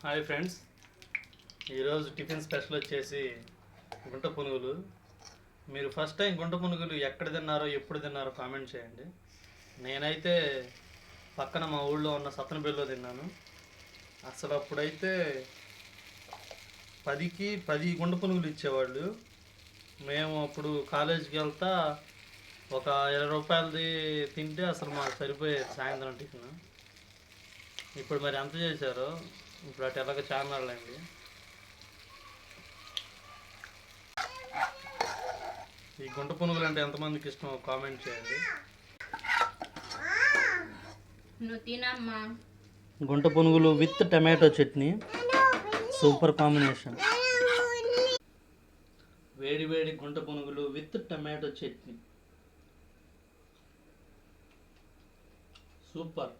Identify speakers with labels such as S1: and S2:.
S1: Hi friends, ఈరోజు tiffin special వచ్చేసి గుంట పునుగులు. మీరు ఫస్ట్ టైం గుంట పునుగులు ఎక్కడ తిన్నారో ఎప్పుడు తిన్నారో కామెంట్ చేయండి. నేనైతే పక్కన మా ఊళ్ళో ఉన్న సత్తనపల్లిలో తిన్నాను. అసలు అప్పుడైతే 10కి 10 గుంట పునుగులు ఇచ్చేవాళ్ళు. మేము అప్పుడు కాలేజీకి వెళ్తా ఒక 20 రూపాయలది తింటే అసలు మాకు సరిపోయేది సాయంత్రం టిఫిన్. ఇప్పుడు మరి ఎంత చేశారో, ఇప్పుడు అటు ఎలాగ ఛానల్ అయింది. ఈ గుంట పునుగులు అంటే ఎంతమందికి ఇష్టమో కామెంట్ చేయండి. గుంట పునుగులు with tomato chutney super combination. వేడి వేడి గుంట పునుగులు విత్ టమాటో చట్నీ సూపర్.